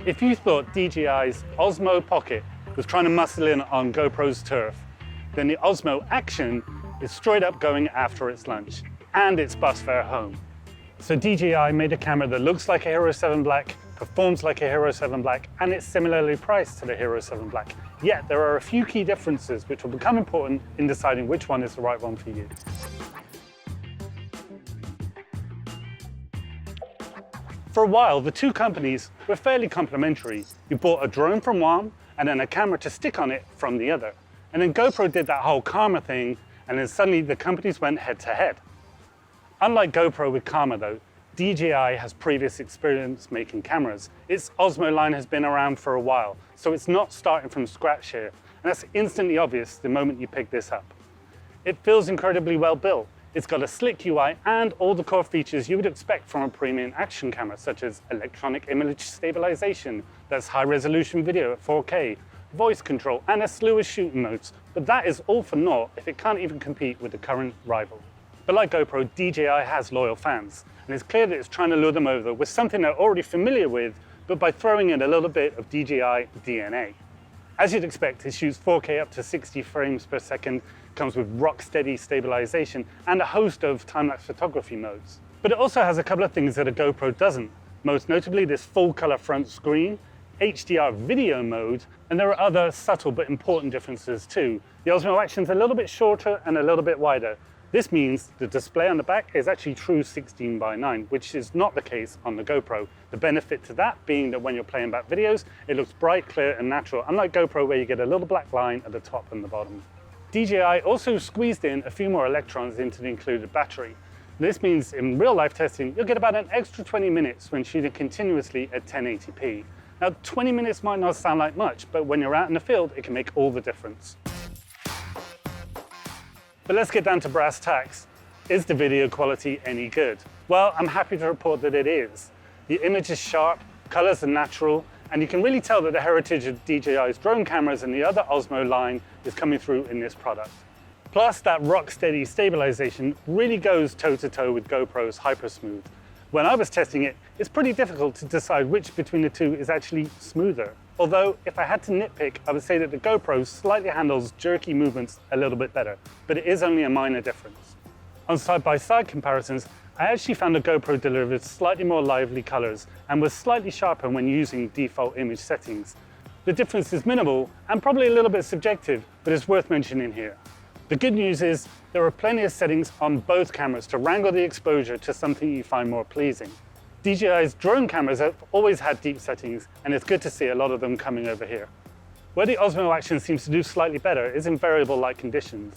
If you thought DJI's Osmo Pocket was trying to muscle in on GoPro's turf, then the Osmo Action is straight up going after its lunch and its bus fare home. So DJI made a camera that looks like a Hero 7 Black, performs like a Hero 7 Black, and it's similarly priced to the Hero 7 Black. Yet there are a few key differences which will become important in deciding which one is the right one for you. For a while, the two companies were fairly complementary. You bought a drone from one and then a camera to stick on it from the other. And then GoPro did that whole Karma thing, and then suddenly the companies went head to head. Unlike GoPro with Karma though, DJI has previous experience making cameras. Its Osmo line has been around for a while, so it's not starting from scratch here. And that's instantly obvious the moment you pick this up. It feels incredibly well built. It's got a slick UI and all the core features you would expect from a premium action camera, such as electronic image stabilization, that's high resolution video at 4K, voice control, and a slew of shooting modes. But that is all for naught if it can't even compete with the current rival. But like GoPro, DJI has loyal fans, and it's clear that it's trying to lure them over with something they're already familiar with, but by throwing in a little bit of DJI DNA. As you'd expect, it shoots 4K up to 60 frames per second, comes with rock-steady stabilization, and a host of time-lapse photography modes. But it also has a couple of things that a GoPro doesn't, most notably this full-color front screen, HDR video mode, and there are other subtle but important differences too. The Osmo Action's a little bit shorter and a little bit wider. This means the display on the back is actually true 16:9, which is not the case on the GoPro. The benefit to that being that when you're playing back videos, it looks bright, clear, and natural, unlike GoPro where you get a little black line at the top and the bottom. DJI also squeezed in a few more electrons into the included battery. This means in real-life testing, you'll get about an extra 20 minutes when shooting continuously at 1080p. Now, 20 minutes might not sound like much, but when you're out in the field, it can make all the difference. But let's get down to brass tacks. Is the video quality any good? Well, I'm happy to report that it is. The image is sharp, colors are natural, and you can really tell that the heritage of DJI's drone cameras and the other Osmo line is coming through in this product. Plus, that rock-steady stabilization really goes toe-to-toe with GoPro's Hypersmooth. When I was testing it, it's pretty difficult to decide which between the two is actually smoother. Although, if I had to nitpick, I would say that the GoPro slightly handles jerky movements a little bit better, but it is only a minor difference. On side-by-side comparisons, I actually found the GoPro delivered slightly more lively colors and was slightly sharper when using default image settings. The difference is minimal and probably a little bit subjective, but it's worth mentioning here. The good news is there are plenty of settings on both cameras to wrangle the exposure to something you find more pleasing. DJI's drone cameras have always had deep settings, and it's good to see a lot of them coming over here. Where the Osmo Action seems to do slightly better is in variable light conditions.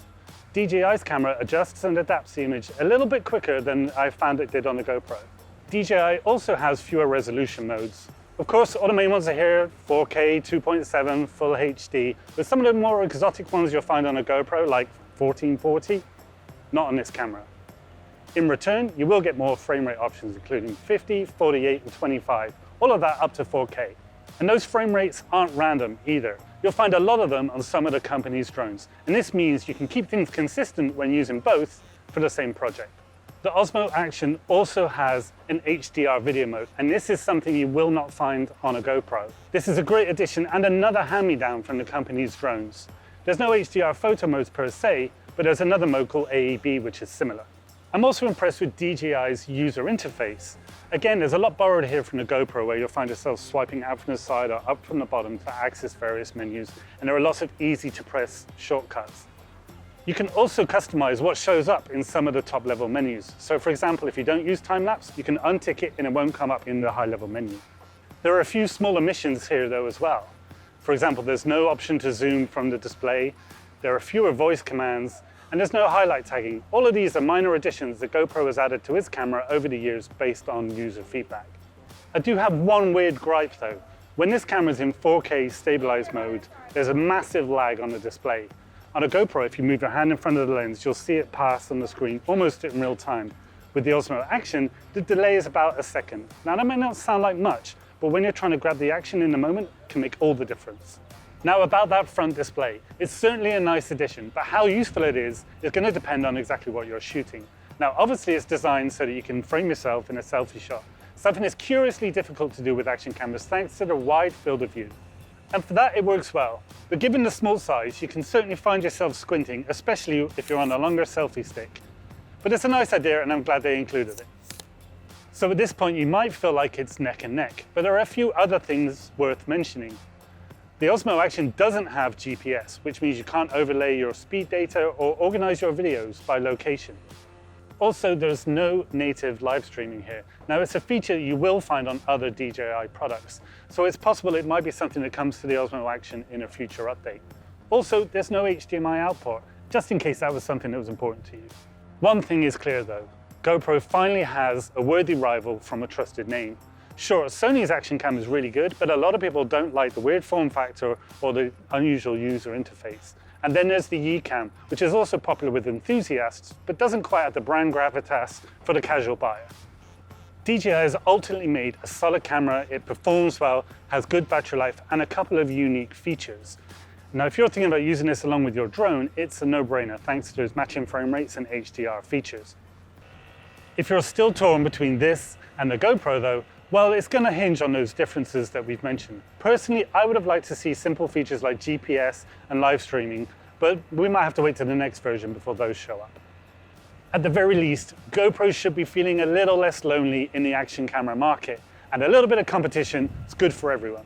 DJI's camera adjusts and adapts the image a little bit quicker than I found it did on the GoPro. DJI also has fewer resolution modes. Of course, all the main ones are here, 4K, 2.7, Full HD, but some of the more exotic ones you'll find on a GoPro, like 1440, not on this camera. In return, you will get more frame rate options, including 50, 48, and 25, all of that up to 4K. And those frame rates aren't random either. You'll find a lot of them on some of the company's drones, and this means you can keep things consistent when using both for the same project. The Osmo Action also has an HDR video mode, and this is something you will not find on a GoPro. This is a great addition and another hand-me-down from the company's drones. There's no HDR photo modes per se, but there's another mode called AEB which is similar. I'm also impressed with DJI's user interface. Again, there's a lot borrowed here from the GoPro where you'll find yourself swiping out from the side or up from the bottom to access various menus, and there are lots of easy to press shortcuts. You can also customize what shows up in some of the top level menus. So for example, if you don't use time-lapse, you can untick it and it won't come up in the high level menu. There are a few small omissions here though as well. For example, there's no option to zoom from the display, there are fewer voice commands, and there's no highlight tagging. All of these are minor additions that GoPro has added to its camera over the years based on user feedback. I do have one weird gripe though. When this camera is in 4K stabilized mode, there's a massive lag on the display. On a GoPro, if you move your hand in front of the lens, you'll see it pass on the screen almost in real time. With the Osmo Action, the delay is about a second. Now that may not sound like much, but when you're trying to grab the action in the moment, it can make all the difference. Now about that front display, it's certainly a nice addition, but how useful it is going to depend on exactly what you're shooting. Now obviously it's designed so that you can frame yourself in a selfie shot, something that's curiously difficult to do with action cameras thanks to the wide field of view. And for that, it works well. But given the small size, you can certainly find yourself squinting, especially if you're on a longer selfie stick. But it's a nice idea, and I'm glad they included it. So at this point, you might feel like it's neck and neck, but there are a few other things worth mentioning. The Osmo Action doesn't have GPS, which means you can't overlay your speed data or organize your videos by location. Also, there's no native live streaming here. Now, it's a feature you will find on other DJI products, so it's possible it might be something that comes to the Osmo Action in a future update. Also, there's no HDMI output, just in case that was something that was important to you. One thing is clear though, GoPro finally has a worthy rival from a trusted name. Sure, Sony's action cam is really good, but a lot of people don't like the weird form factor or the unusual user interface. And then there's the Yicam, which is also popular with enthusiasts, but doesn't quite have the brand gravitas for the casual buyer. DJI has ultimately made a solid camera, it performs well, has good battery life, and a couple of unique features. Now, if you're thinking about using this along with your drone, it's a no-brainer thanks to its matching frame rates and HDR features. If you're still torn between this and the GoPro though, well, it's going to hinge on those differences that we've mentioned. Personally, I would have liked to see simple features like GPS and live streaming, but we might have to wait till the next version before those show up. At the very least, GoPro should be feeling a little less lonely in the action camera market, and a little bit of competition is good for everyone.